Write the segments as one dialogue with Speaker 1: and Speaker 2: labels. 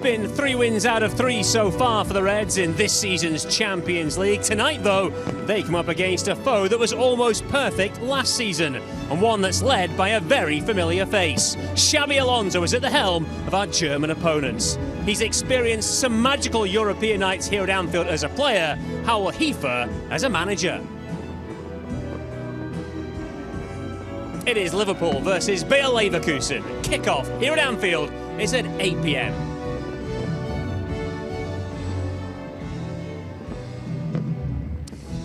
Speaker 1: been 3 wins out of 3 so far for the Reds in this season's Champions League. Tonight, though, they come up against a foe that was almost perfect last season, and one that's led by a very familiar face. Xabi Alonso is at the helm of our German opponents. He's experienced some magical European nights here at Anfield as a player. How will he fare as a manager? It is Liverpool versus Bayer Leverkusen. Kick-off here at Anfield is at 8 p.m.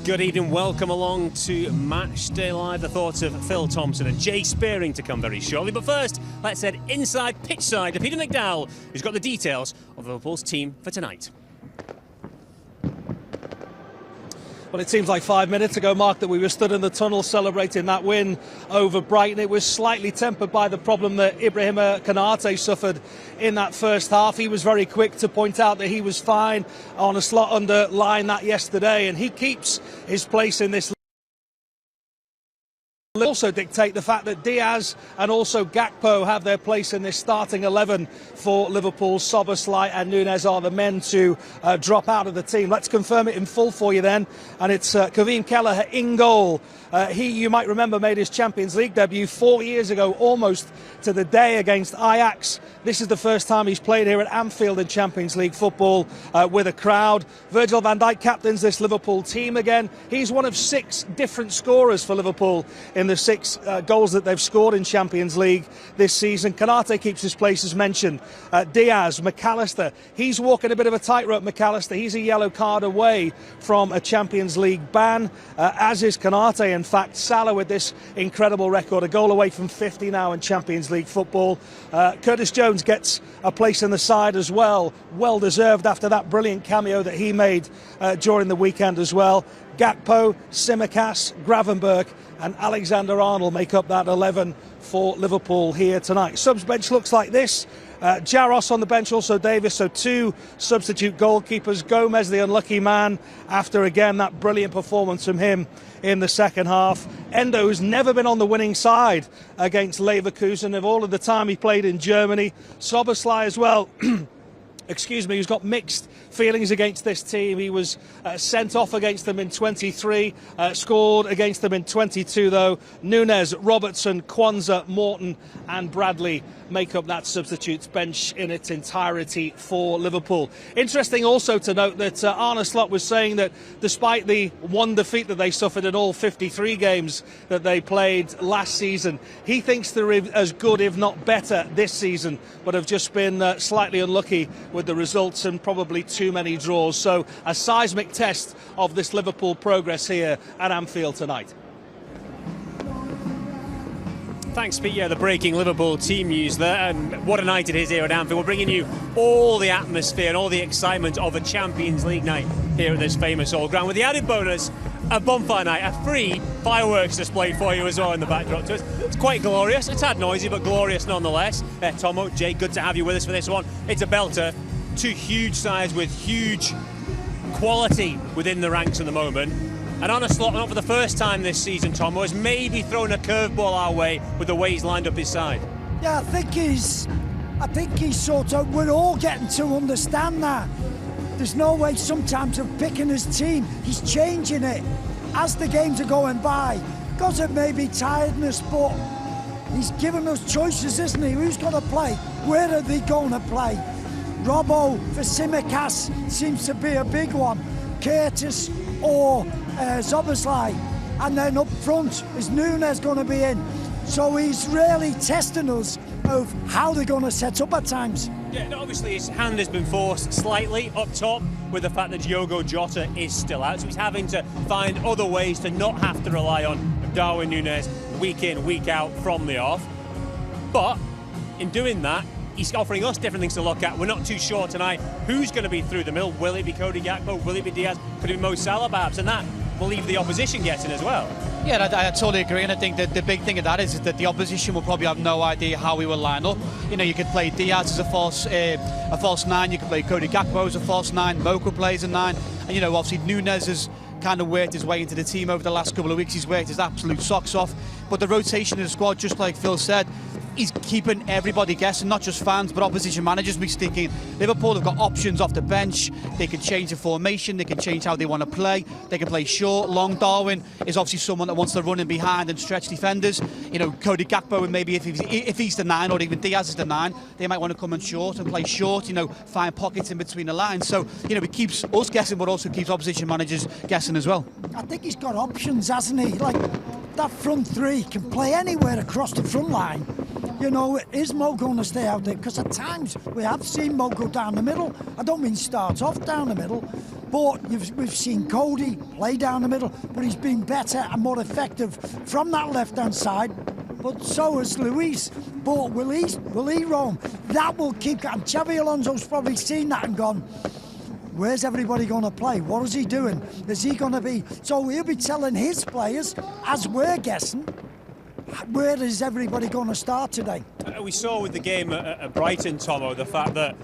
Speaker 1: Good evening, welcome along to Matchday Live. The thoughts of Phil Thompson and Jay Spearing to come very shortly. But first, let's head inside pitchside to Peter McDowell, who's got the details of Liverpool's team for tonight.
Speaker 2: Well, it seems like 5 minutes ago, Mark, that we were stood in the tunnel celebrating that win over Brighton. It was slightly tempered by the problem that Konate suffered in that first half. He was very quick to point out that he was fine on a slot underline that yesterday, and he keeps his place in this. Also dictate the fact that Diaz and also Gakpo have their place in this starting 11 for Liverpool. Szoboszlai and Núñez are the men to drop out of the team. Let's confirm it in full for you then, and it's Kelleher in goal. He, you might remember, made his Champions League debut 4 years ago, almost to the day, against Ajax. This is the first time he's played here at Anfield in Champions League football with a crowd. Virgil van Dijk captains this Liverpool team again. He's one of 6 different scorers for Liverpool in the 6 goals that they've scored in Champions League this season. Konate keeps his place, as mentioned. Diaz, McAllister, he's walking a bit of a tightrope, McAllister. He's a yellow card away from a Champions League ban, as is Konate. In fact, Salah with this incredible record, a goal away from 50 now in Champions League football. Curtis Jones gets a place in the side as well, well deserved after that brilliant cameo that he made during the weekend as well. Gakpo, Tsimikas, Gravenberch and Alexander-Arnold make up that 11 for Liverpool here tonight. Subs bench looks like this. Jaros on the bench, also Davis, so 2 substitute goalkeepers. Gomez, the unlucky man, after again that brilliant performance from him in the second half. Endo, who's never been on the winning side against Leverkusen of all of the time he played in Germany. Szoboszlai as well. Excuse me, who's got mixed feelings against this team. He was sent off against them in 23, scored against them in 22 though. Núñez, Robertson, Kwanzaa, Morton and Bradley make up that substitutes bench in its entirety for Liverpool. Interesting also to note that Arne Slot was saying that despite the 1 defeat that they suffered in all 53 games that they played last season, he thinks they're as good, if not better, this season, but have just been slightly unlucky with the results and probably too many draws. So a seismic test of this Liverpool progress here at Anfield tonight.
Speaker 1: Thanks, Pete. Yeah, the breaking Liverpool team news there, and what a night it is here at Anfield. We're bringing you all the atmosphere and all the excitement of a Champions League night here at this famous old ground, with the added bonus, a bonfire night, a free fireworks display for you as well in the backdrop to us. It's quite glorious. It's had noisy, but glorious nonetheless. Tomo, Jay, good to have you with us for this one. It's a belter. 2 huge sides with huge quality within the ranks at the moment. And Arne Slot, not for the first time this season, Tomo, has maybe thrown a curveball our way with the way he's lined up his side.
Speaker 3: Yeah, I think he's sort of, we're all getting to understand that. There's no way sometimes of picking his team. He's changing it as the games are going by. Because it may be tiredness, but he's giving us choices, isn't he? Who's going to play? Where are they going to play? Robbo for Tsimikas seems to be a big one. Curtis or Szoboszlai, and then up front is Núñez going to be in. So he's really testing us of how they're going to set up at times.
Speaker 1: Yeah, no, obviously his hand has been forced slightly up top with the fact that Diogo Jota is still out, so he's having to find other ways to not have to rely on Darwin Núñez week in, week out from the off. But in doing that, he's offering us different things to look at. We're not too sure tonight who's going to be through the middle. Will it be Cody Gakpo? Will it be Diaz? Could it be Mo Salah perhaps? And that will leave the opposition guessing as well.
Speaker 4: Yeah, I totally agree, and I think that the big thing of that is that the opposition will probably have no idea how we will line up. You know, you could play Diaz as a false 9, you could play Cody Gakpo as a false 9, Mo could play as a 9, and you know, obviously Núñez has kind of worked his way into the team over the last couple of weeks. He's worked his absolute socks off, but the rotation of the squad, just like Phil said, he's keeping everybody guessing, not just fans but opposition managers. We're thinking Liverpool have got options off the bench. They can change the formation, they can change how they want to play, they can play short, long. Darwin is obviously someone that wants to run in behind and stretch defenders. You know, Cody Gakpo, and maybe if he's the 9, or even Diaz is the 9, they might want to come in short and play short, you know, find pockets in between the lines. So, you know, it keeps us guessing but also keeps opposition managers guessing as well.
Speaker 3: I think he's got options, hasn't he? Like, that front 3 can play anywhere across the front line. You know, is Mo going to stay out there? Because at times we have seen Mo go down the middle. I don't mean start off down the middle, but we've seen Cody play down the middle, but he's been better and more effective from that left-hand side. But so has Luis. But will he roam? That will keep. And Xabi Alonso's probably seen that and gone, where's everybody going to play? What is he doing? Is he going to be... So he'll be telling his players, as we're guessing, where is everybody going to start today?
Speaker 1: We saw with the game at Brighton, Tomo, the fact that,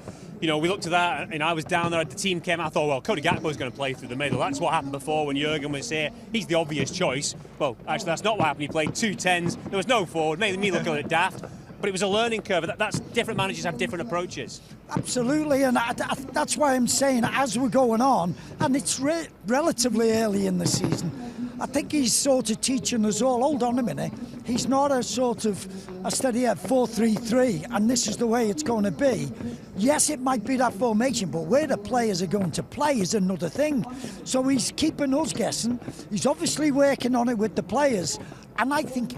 Speaker 1: you know, we looked at that and I was down there, the team came out, I thought, well, Cody Gakpo's going to play through the middle. That's what happened before when Jurgen was here. He's the obvious choice. Well, actually, that's not what happened. He played 2 10s. There was no forward. Made me look a little daft. But it was a learning curve. That's different managers have different approaches.
Speaker 3: Absolutely, and that's why I'm saying as we're going on, and it's relatively early in the season, I think he's sort of teaching us all, hold on a minute, he's not a sort of a steady 4-3-3 and this is the way it's going to be. Yes, it might be that formation, but where the players are going to play is another thing. So he's keeping us guessing. He's obviously working on it with the players, and I think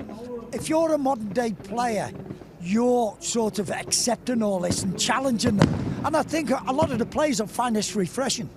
Speaker 3: if you're a modern day player, you're sort of accepting all this and challenging them. And I think a lot of the players will find this refreshing.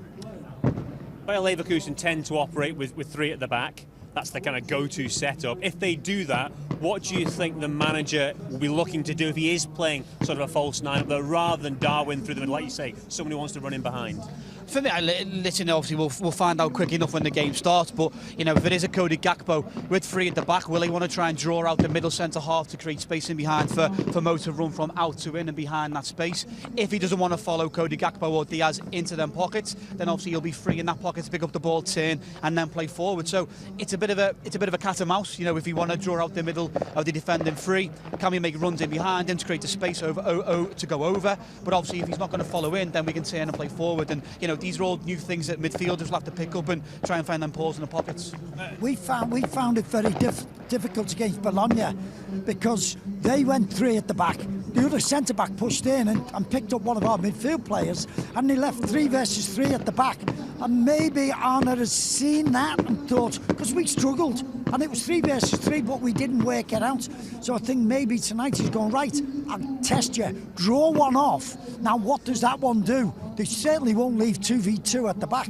Speaker 1: Bayer Leverkusen tend to operate with 3 at the back. That's the kind of go-to setup. If they do that, what do you think the manager will be looking to do if he is playing sort of a false 9 up there rather than Darwin through the middle, like you say, someone who wants to run in behind?
Speaker 4: For me, listen, obviously we'll find out quick enough when the game starts, but you know, if it is a Cody Gakpo with 3 at the back, will he want to try and draw out the middle centre-half to create space in behind for Mo to run from out to in and behind that space? If he doesn't want to follow Cody Gakpo or Diaz into them pockets, then obviously he'll be free in that pocket to pick up the ball, turn and then play forward. So it's a bit of a cat and mouse. You know, if we want to draw out the middle of the defending free, can we make runs in behind him to create the space over to go over? But obviously if he's not going to follow in, then we can turn and play forward. And you know, these are all new things that midfielders will have to pick up and try and find them balls in the pockets.
Speaker 3: We found it very difficult against Bologna because they went 3 at the back. The other centre-back pushed in and picked up one of our midfield players, and they left 3 versus 3 at the back. And maybe Arnold has seen that and thought, because we struggled, and it was 3 versus 3, but we didn't work it out. So I think maybe tonight he's going, right, I'll test you, draw one off. Now what does that one do? They certainly won't leave 2v2 at the back.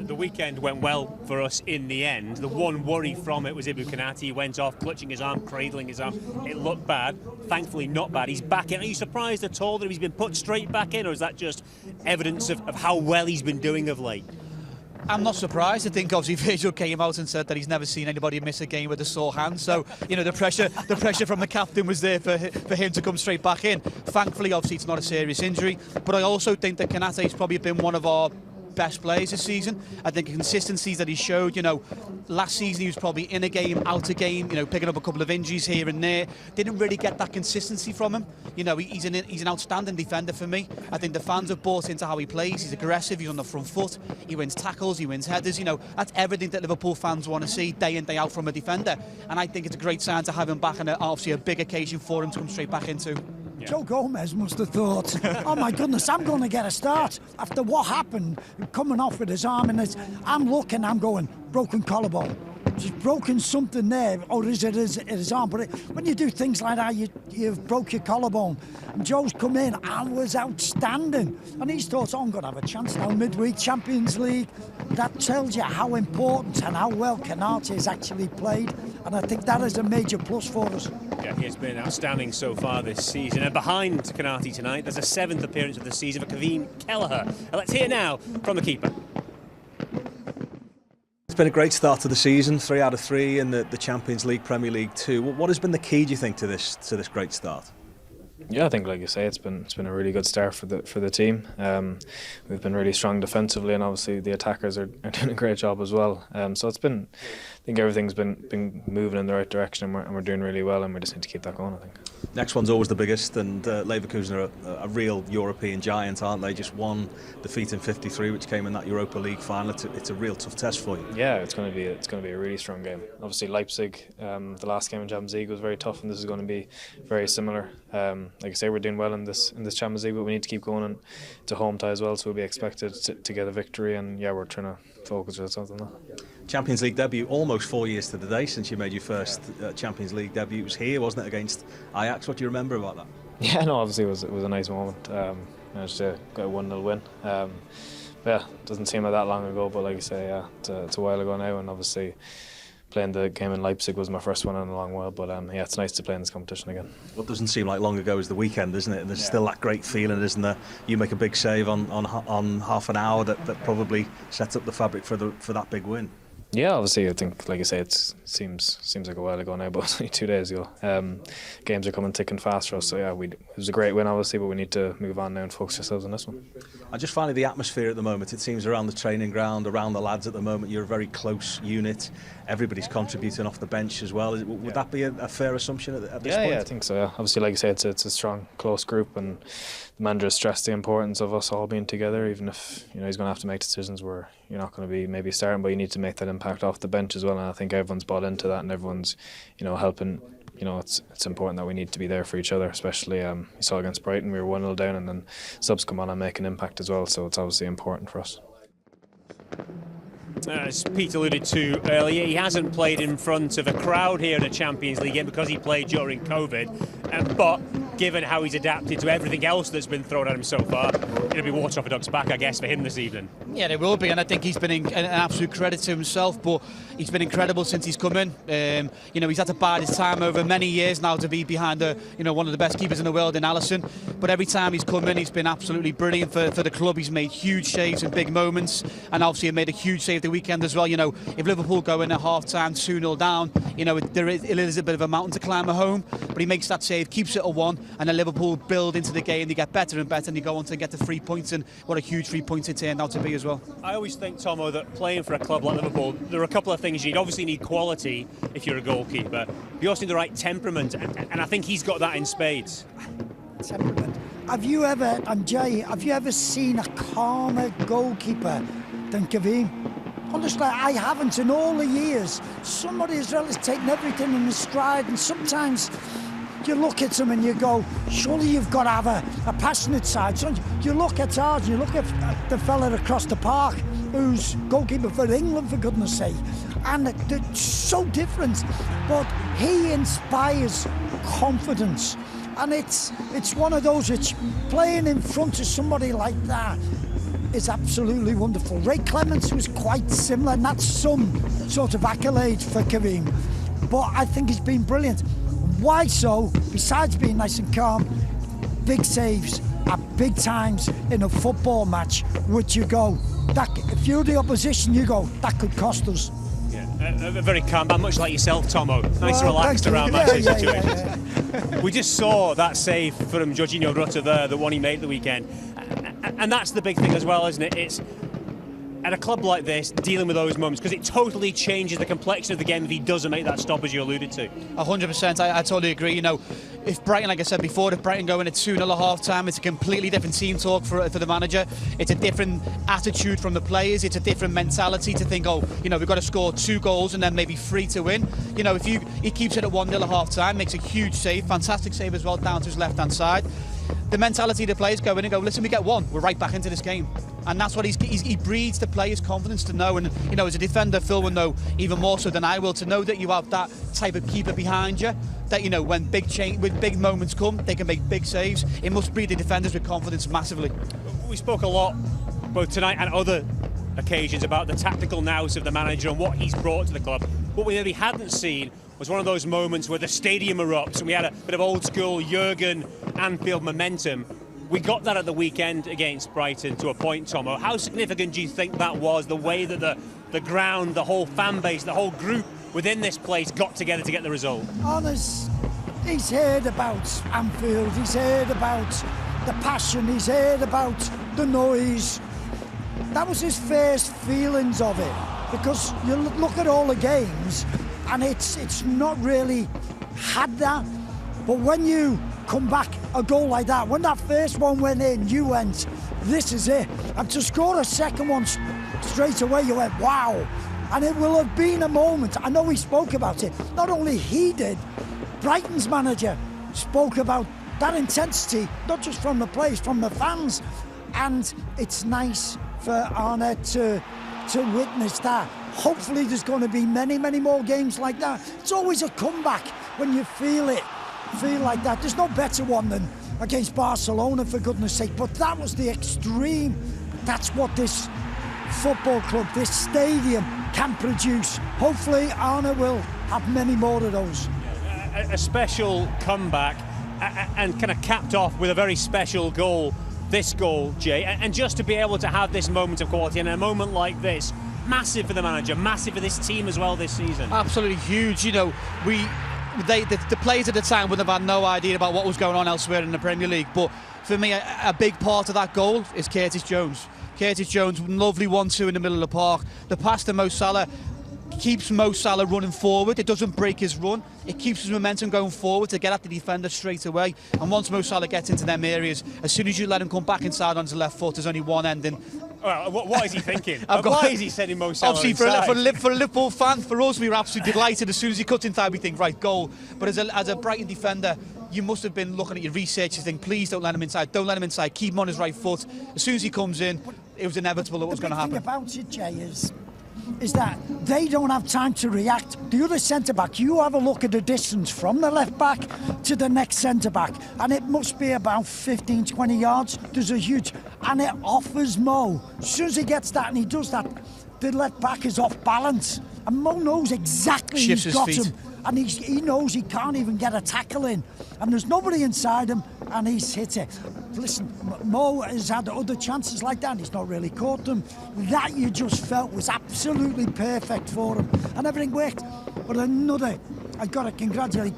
Speaker 1: The weekend went well for us in the end. The one worry from it was Konate. He went off clutching his arm, cradling his arm. It looked bad. Thankfully not bad. He's back in. Are you surprised at all that he's been put straight back in, or is that just evidence of how well he's been doing of late?
Speaker 4: I'm not surprised. I think obviously Virgil came out and said that he's never seen anybody miss a game with a sore hand. So, you know, the pressure from the captain was there for him to come straight back in. Thankfully, obviously, it's not a serious injury. But I also think that Konate's probably been one of our best players this season. I think the consistencies that he showed, you know, last season he was probably in a game, out a game, you know, picking up a couple of injuries here and there. Didn't really get that consistency from him. You know, he's an outstanding defender for me. I think the fans have bought into how he plays. He's aggressive, he's on the front foot, he wins tackles, he wins headers. You know, that's everything that Liverpool fans want to see day in, day out from a defender. And I think it's a great sign to have him back, and obviously a big occasion for him to come straight back into.
Speaker 1: Yeah.
Speaker 3: Joe Gomez must have thought, oh my goodness, I'm going to get a start. After what happened, coming off with his arm, and I'm looking, I'm going, broken collarbone. He's broken something there, or is it his arm? But when you do things like that, you've broke your collarbone. And Joe's come in and was outstanding. And he's thought, oh, I'm going to have a chance now, midweek Champions League. That tells you how important and how well Konate has actually played. And I think that is a major plus for us.
Speaker 1: Yeah, he has been outstanding so far this season. And behind Konate tonight, there's a 7th appearance of the season for Kelleher. Let's hear now from the keeper.
Speaker 2: It's been a great start to the season, 3 out of 3 in the Champions League, Premier League 2. What has been the key, do you think, to this great start?
Speaker 5: Yeah, I think, like you say, it's been a really good start for the team. We've been really strong defensively, and obviously the attackers are doing a great job as well. So I think everything's been moving in the right direction, and we're doing really well, and we just need to keep that going, I think.
Speaker 6: Next one's always the biggest, and Leverkusen are a real European giant, aren't they? Just one defeat in '53, which came in that Europa League final. It's a real tough test for you.
Speaker 5: Yeah, it's going to be a really strong game. Obviously, Leipzig, the last game in Champions League was very tough, and this is going to be very similar. Like I say, we're doing well in this Champions League, but we need to keep going, and it's a home tie as well, so we'll be expected to get a victory. And yeah, we're trying to focus ourselves on that.
Speaker 6: Champions League debut, almost 4 years to the day since you made your first Champions League debut. It was here, wasn't it, against Ajax? What do you remember about that?
Speaker 5: Yeah, no, obviously it was a nice moment. Managed to get a 1-0 win. Yeah, it doesn't seem like that long ago, but like you say, yeah, it's a while ago now, and obviously playing the game in Leipzig was my first one in a long while, but yeah, it's nice to play in this competition again.
Speaker 6: What doesn't seem like long ago is the weekend, isn't it? And there's still that great feeling, isn't there? You make a big save on half an hour that probably sets up the fabric for that big win.
Speaker 5: Yeah, obviously, I think, like you say, it seems like a while ago now, but it's only 2 days ago. Games are coming thick and fast for us, so yeah, it was a great win, obviously, but we need to move on now and focus ourselves on this one.
Speaker 6: And just finally, the atmosphere at the moment, it seems around the training ground, around the lads at the moment, you're a very close unit. Everybody's contributing off the bench as well. Would that be a fair assumption at this point?
Speaker 5: Yeah, I think so, yeah. Obviously, like you say, it's a strong, close group, and the manager has stressed the importance of us all being together, even if he's going to have to make decisions where you're not going to be maybe starting, but you need to make that impact off the bench as well, and I think everyone's bought into that, and everyone's helping. It's important that we need to be there for each other, especially you saw against Brighton, we were 1-0 down, and then subs come on and make an impact as well, so it's obviously important for us.
Speaker 1: As Pete alluded to earlier, he hasn't played in front of a crowd here in a Champions League game because he played during COVID, but given how he's adapted to everything else that's been thrown at him so far, it'll be water off a duck's back, I guess, for him this evening. Yeah,
Speaker 4: it will be, and I think he's been an absolute credit to himself, but he's been incredible since he's come in. He's had to bide his time over many years now to be behind one of the best keepers in the world in Alisson, but every time he's come in, he's been absolutely brilliant for the club. He's made huge saves in big moments, and obviously he made a huge save the weekend as well. If Liverpool go in at half-time 2-0 down, it is a bit of a mountain to climb at home, but he makes that save, keeps it at 1, and then Liverpool build into the game, they get better and better, and they go on to get the 3 points, and what a huge 3 points it turned out to be as well.
Speaker 1: I always think, Tomo, that playing for a club like Liverpool, there are a couple of things you need. Obviously you need quality if you're a goalkeeper, but you also need the right temperament, and I think he's got that in spades.
Speaker 3: Temperament. Have you ever seen a calmer goalkeeper than Kevin? Honestly, I haven't in all the years. Somebody as well has taken everything in his stride, and sometimes you look at him and you go, surely you've got to have a passionate side. So you look at ours, you look at the fella across the park who's goalkeeper for England, for goodness sake, and they're so different, but he inspires confidence, and it's one of those which playing in front of somebody like that is absolutely wonderful. Ray Clements was quite similar, and that's some sort of accolade for Kareem, but I think he's been brilliant. Why so? Besides being nice and calm, big saves at big times in a football match, which you go, that if you're the opposition, you go, that could cost us.
Speaker 1: Yeah, very calm, much like yourself, Tomo. Nice and relaxed around match situations. We just saw that save from Jorginho Rutter there, the one he made the weekend. And that's the big thing as well, isn't it? It's at a club like this, dealing with those moments, because it totally changes the complexion of the game if he doesn't make that stop, as you alluded to.
Speaker 4: 100%, I totally agree. If Brighton, like I said before, if Brighton go in at 2-0 at half-time, it's a completely different team talk for the manager. It's a different attitude from the players. It's a different mentality to think, we've got to score 2 goals and then maybe 3 to win. If he keeps it at 1-0 at half-time, makes a huge save, fantastic save as well, down to his left-hand side. The mentality of the players go in and go, listen, we get 1, we're right back into this game. And that's what he breeds the players' confidence to know. And, as a defender, Phil will know even more so than I will, to know that you have that type of keeper behind you, that, when big moments come, they can make big saves. It must breed the defenders with confidence massively.
Speaker 1: We spoke a lot, both tonight and other occasions, about the tactical nous of the manager and what he's brought to the club. What we maybe hadn't seen was one of those moments where the stadium erupts and we had a bit of old school Jurgen Anfield momentum. We got that at the weekend against Brighton to a point, Tomo. How significant do you think that was, the way that the ground, the whole fan base, the whole group within this place got together to get the result?
Speaker 3: Honest, he's heard about Anfield, he's heard about the passion, he's heard about the noise. That was his first feelings of it, because you look at all the games and it's not really had that. But when you come back a goal like that, when that first one went in, you went, this is it. And to score a second one straight away, you went, wow. And it will have been a moment. I know he spoke about it. Not only he did, Brighton's manager spoke about that intensity, not just from the players, from the fans. And it's nice for Arne to witness that. Hopefully there's going to be many, many more games like that. It's always a comeback when you feel like that. There's no better one than against Barcelona, for goodness sake. But that was the extreme. That's what this football club, this stadium can produce. Hopefully Arne will have many more of those.
Speaker 1: A special comeback and kind of capped off with a very special goal. This goal, Jay, and just to be able to have this moment of quality and a moment like this, massive for the manager, massive for this team as well this season.
Speaker 4: Absolutely huge. You know, the players at the time would have had no idea about what was going on elsewhere in the Premier League. But for me, a big part of that goal is Curtis Jones. Curtis Jones, lovely 1-2 in the middle of the park. The pass to Mo Salah keeps Mo Salah running forward. It doesn't break his run. It keeps his momentum going forward to get at the defender straight away. And once Mo Salah gets into them areas, as soon as you let him come back inside onto the left foot, there's only one ending.
Speaker 1: Well, what is he thinking? Why is he sending Mo Salah
Speaker 4: obviously
Speaker 1: inside?
Speaker 4: for a Liverpool fan, for us, we were absolutely delighted. As soon as he cut inside, we think, right, goal. But as a Brighton defender, you must have been looking at your research and think, please don't let him inside, don't let him inside, keep him on his right foot. As soon as he comes in, it was inevitable that what was going to happen.
Speaker 3: The thing about it, Jay, is that they don't have time to react. The other centre-back, you have a look at the distance from the left-back to the next centre-back, and it must be about 15, 20 yards. There's a huge... And it offers Mo. As soon as he gets that and he does that, the left-back is off balance. And Mo knows exactly
Speaker 4: Shifts
Speaker 3: he's got
Speaker 4: his feet.
Speaker 3: him. And he knows he can't even get a tackle in. And there's nobody inside him, and he's hit it. Listen, Mo has had other chances like that, and he's not really caught them. That you just felt was absolutely perfect for him. And everything worked. But I've got to congratulate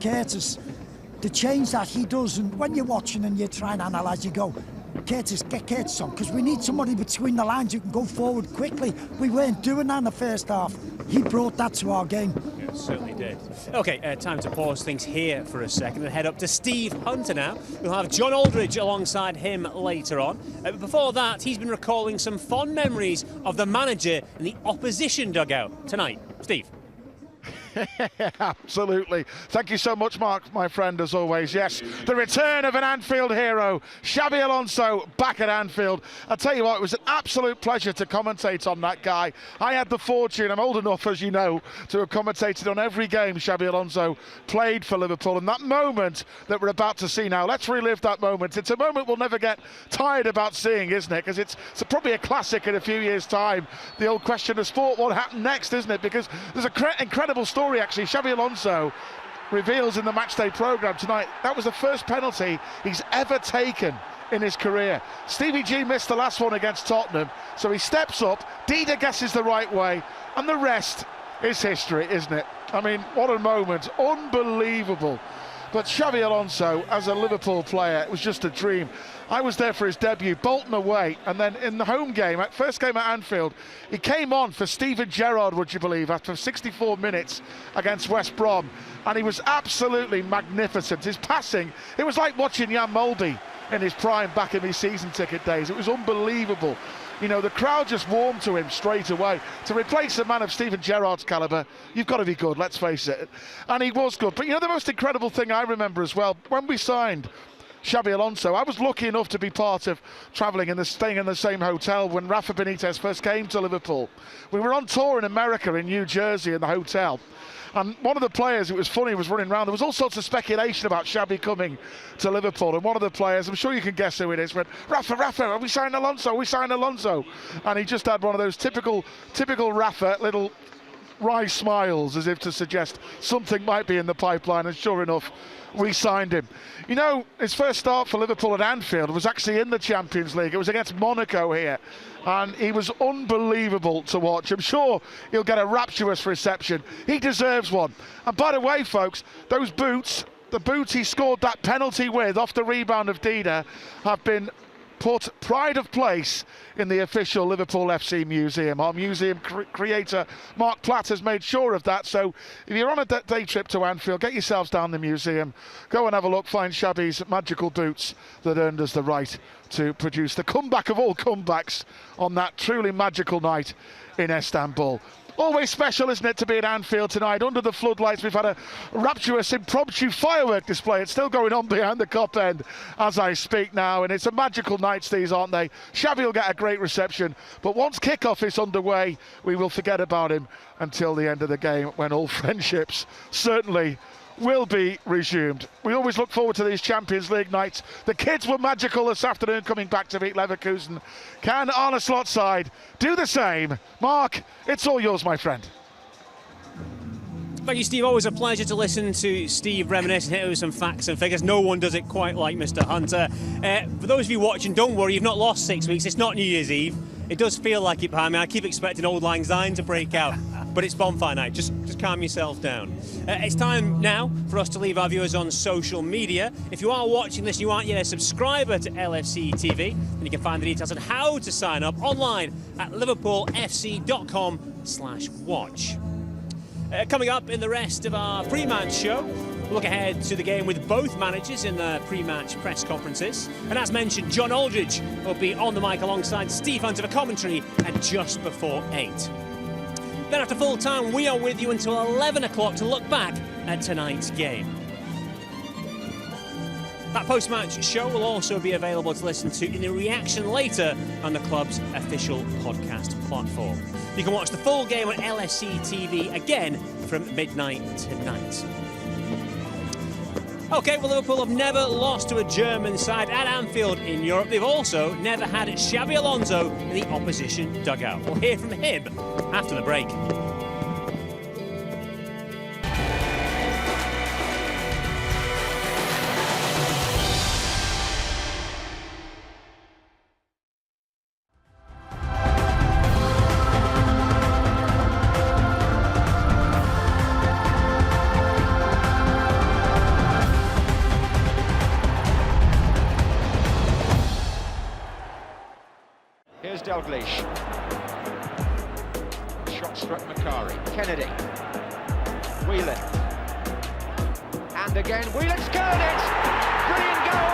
Speaker 3: Curtis. The change that he does, and when you're watching and you try and analyse, you go, Curtis, get Curtis on, because we need somebody between the lines who can go forward quickly. We weren't doing that in the first half. He brought that to our game.
Speaker 1: Yeah, certainly did. Okay, time to pause things here for a second and head up to Steve Hunter now. We'll have John Aldridge alongside him later on. But before that, he's been recalling some fond memories of the manager in the opposition dugout tonight. Steve.
Speaker 7: Absolutely. Thank you so much, Mark, my friend, as always. Yes, the return of an Anfield hero, Xabi Alonso, back at Anfield. I'll tell you what, it was an absolute pleasure to commentate on that guy. I had the fortune, I'm old enough, as you know, to have commentated on every game Xabi Alonso played for Liverpool. And that moment that we're about to see now, let's relive that moment. It's a moment we'll never get tired about seeing, isn't it? Because it's probably a classic in a few years' time. The old question of sport, what happened next, isn't it? Because there's an incredible story, actually. Xabi Alonso reveals in the matchday programme tonight that was the first penalty he's ever taken in his career. Stevie G missed the last one against Tottenham, so he steps up, Dida guesses the right way, and the rest is history, isn't it? I mean, what a moment, unbelievable. But Xabi Alonso, as a Liverpool player, it was just a dream. I was there for his debut, Bolton away, and then in the home game, first game at Anfield, he came on for Steven Gerrard, would you believe, after 64 minutes against West Brom, and he was absolutely magnificent. His passing, it was like watching Jan Molde in his prime back in his season ticket days. It was unbelievable. You know, the crowd just warmed to him straight away. To replace a man of Steven Gerrard's calibre, you've got to be good, let's face it. And he was good. But you know, the most incredible thing I remember as well, when we signed Xabi Alonso, I was lucky enough to be part of travelling and staying in the same hotel when Rafa Benitez first came to Liverpool. We were on tour in America, in New Jersey, in the hotel. And one of the players, it was funny, was running around. There was all sorts of speculation about Xabi coming to Liverpool. And one of the players, I'm sure you can guess who it is, went, Rafa, are we signing Alonso? Are we signing Alonso? And he just had one of those typical Rafa little wry smiles as if to suggest something might be in the pipeline. And sure enough, we signed him. You know, his first start for Liverpool at Anfield was actually in the Champions League. It was against Monaco here. And he was unbelievable to watch. I'm sure he'll get a rapturous reception. He deserves one. And by the way, folks, those boots, the boots he scored that penalty with off the rebound of Dida, have been put pride of place in the official Liverpool FC museum. Our museum creator Mark Platt has made sure of that, so if you're on a day trip to Anfield, get yourselves down the museum, go and have a look, find Xabi's magical boots that earned us the right to produce the comeback of all comebacks on that truly magical night in Istanbul. Always special, isn't it, to be at Anfield tonight? Under the floodlights, we've had a rapturous impromptu firework display. It's still going on behind the cop end as I speak now, and it's a magical night, these, aren't they? Xabi will get a great reception, but once kickoff is underway, we will forget about him until the end of the game, when all friendships certainly will be resumed. We always look forward to these Champions League nights. The kids were magical this afternoon coming back to beat Leverkusen. Can Arne Slot's side do the same? Mark, it's all yours, my friend.
Speaker 1: Thank you, Steve. Always a pleasure to listen to Steve reminisce and hit with some facts and figures. No one does it quite like Mr. Hunter. For those of you watching, don't worry, you've not lost 6 weeks. It's not New Year's Eve. It does feel like it behind me. I keep expecting Auld Lang Syne to break out, but it's bonfire night. Just calm yourself down. It's time now for us to leave our viewers on social media. If you are watching this and you aren't yet a subscriber to LFC TV, then you can find the details on how to sign up online at liverpoolfc.com/watch. Coming up in the rest of our pre-match show, we'll look ahead to the game with both managers in the pre-match press conferences. And as mentioned, John Aldridge will be on the mic alongside Steve Hunter for commentary at just before 8. Then after full time, we are with you until 11 o'clock to look back at tonight's game. That post-match show will also be available to listen to in the reaction later on the club's official podcast platform. You can watch the full game on LFC TV again from midnight tonight. OK, well, Liverpool have never lost to a German side at Anfield in Europe. They've also never had Xabi Alonso in the opposition dugout. We'll hear from him after the break.
Speaker 8: Here's Dalglish. Shot struck Macari. Kennedy. Whelan. And again, Whelan scored it! Brilliant goal